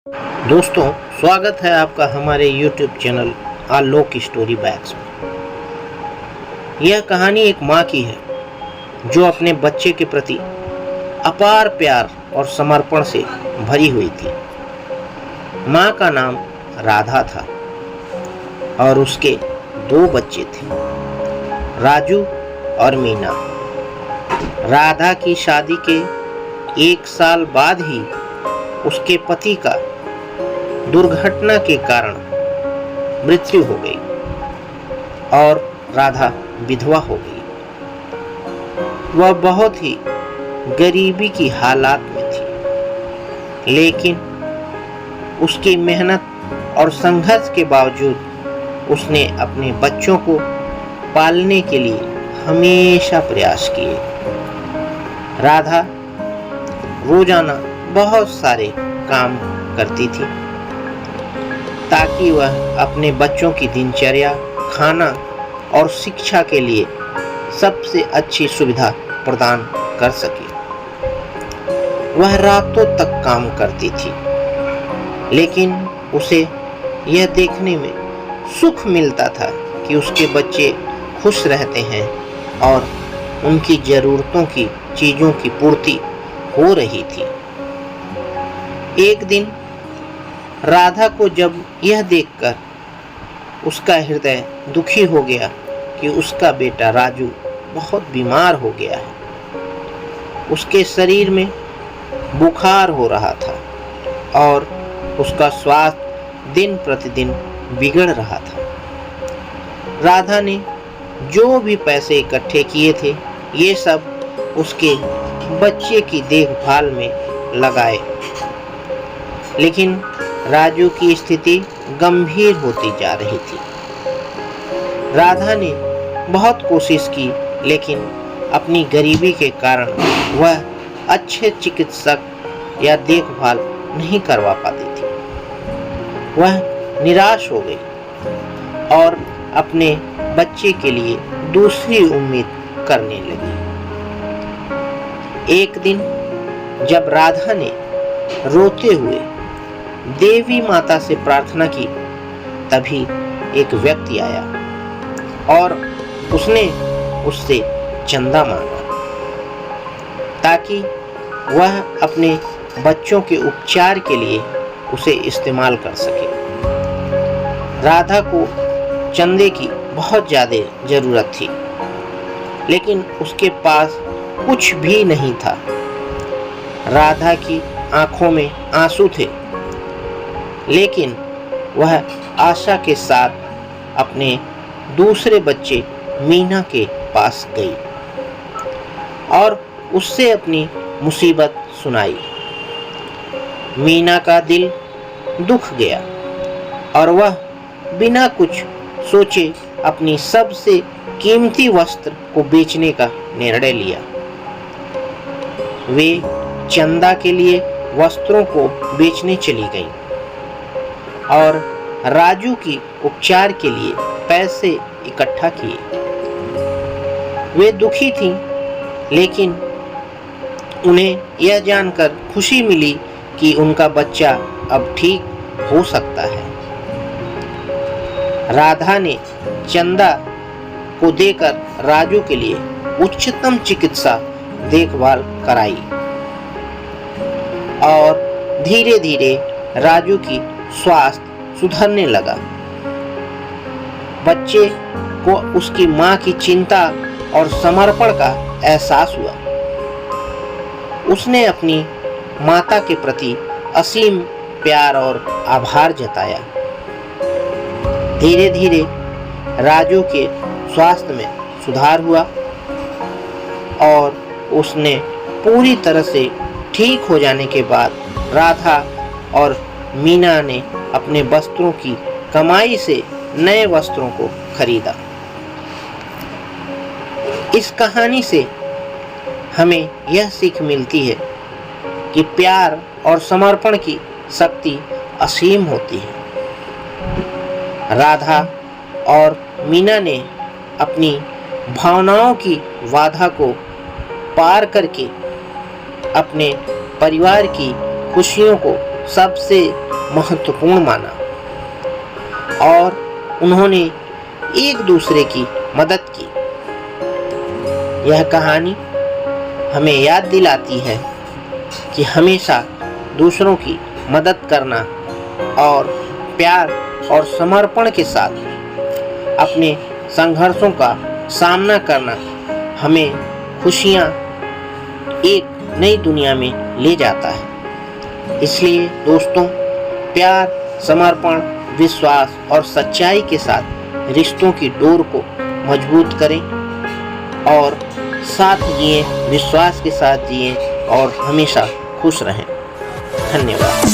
दोस्तों, स्वागत है आपका हमारे YouTube चैनल आलोक स्टोरी बैग्स में। यह कहानी एक माँ की है जो अपने बच्चे के प्रति अपार प्यार और समर्पण से भरी हुई थी। माँ का नाम राधा था और उसके 2 बच्चे थे, राजू और मीना। राधा की शादी के 1 साल बाद ही उसके पति का दुर्घटना के कारण मृत्यु हो गई और राधा विधवा हो गई। वह बहुत ही गरीबी की हालात में थी, लेकिन उसकी मेहनत और संघर्ष के बावजूद उसने अपने बच्चों को पालने के लिए हमेशा प्रयास किए। राधा रोजाना बहुत सारे काम करती थी ताकि वह अपने बच्चों की दिनचर्या, खाना और शिक्षा के लिए सबसे अच्छी सुविधा प्रदान कर सके। वह रातों तक काम करती थी, लेकिन उसे यह देखने में सुख मिलता था कि उसके बच्चे खुश रहते हैं और उनकी ज़रूरतों की चीज़ों की पूर्ति हो रही थी। एक दिन राधा को जब यह देखकर उसका हृदय दुखी हो गया कि उसका बेटा राजू बहुत बीमार हो गया है। उसके शरीर में बुखार हो रहा था और उसका स्वास्थ्य दिन प्रतिदिन बिगड़ रहा था। राधा ने जो भी पैसे इकट्ठे किए थे, ये सब उसके बच्चे की देखभाल में लगाए, लेकिन राजू की स्थिति गंभीर होती जा रही थी। राधा ने बहुत कोशिश की, लेकिन अपनी गरीबी के कारण वह अच्छे चिकित्सक या देखभाल नहीं करवा पाती थी। वह निराश हो गई और अपने बच्चे के लिए दूसरी उम्मीद करने लगी। एक दिन जब राधा ने रोते हुए देवी माता से प्रार्थना की, तभी एक व्यक्ति आया और उसने उससे चंदा मांगा ताकि वह अपने बच्चों के उपचार के लिए उसे इस्तेमाल कर सके। राधा को चंदे की बहुत ज़्यादा ज़रूरत थी, लेकिन उसके पास कुछ भी नहीं था। राधा की आंखों में आंसू थे, लेकिन वह आशा के साथ अपने दूसरे बच्चे मीना के पास गई और उससे अपनी मुसीबत सुनाई। मीना का दिल दुख गया और वह बिना कुछ सोचे अपनी सबसे कीमती वस्त्र को बेचने का निर्णय लिया। वे चंदा के लिए वस्त्रों को बेचने चली गईं और राजू की उपचार के लिए पैसे इकट्ठा किए। वे दुखी थीं, लेकिन उन्हें यह जानकर खुशी मिली कि उनका बच्चा अब ठीक हो सकता है। राधा ने चंदा को देकर राजू के लिए उच्चतम चिकित्सा देखभाल कराई और धीरे धीरे राजू की स्वास्थ्य सुधरने लगा। बच्चे को उसकी माँ की चिंता और समर्पण का एहसास हुआ। उसने अपनी माता के प्रति असीम प्यार और आभार जताया। धीरे धीरे राजू के स्वास्थ्य में सुधार हुआ और उसने पूरी तरह से ठीक हो जाने के बाद राधा और मीना ने अपने वस्त्रों की कमाई से नए वस्त्रों को खरीदा। इस कहानी से हमें यह सीख मिलती है कि प्यार और समर्पण की शक्ति असीम होती है। राधा और मीना ने अपनी भावनाओं की बाधा को पार करके अपने परिवार की खुशियों को सबसे महत्वपूर्ण माना और उन्होंने एक दूसरे की मदद की। यह कहानी हमें याद दिलाती है कि हमेशा दूसरों की मदद करना और प्यार और समर्पण के साथ अपने संघर्षों का सामना करना हमें खुशियाँ एक नई दुनिया में ले जाता है। इसलिए दोस्तों, प्यार, समर्पण, विश्वास और सच्चाई के साथ रिश्तों की डोर को मजबूत करें और साथ जिए, विश्वास के साथ जिए और हमेशा खुश रहें। धन्यवाद।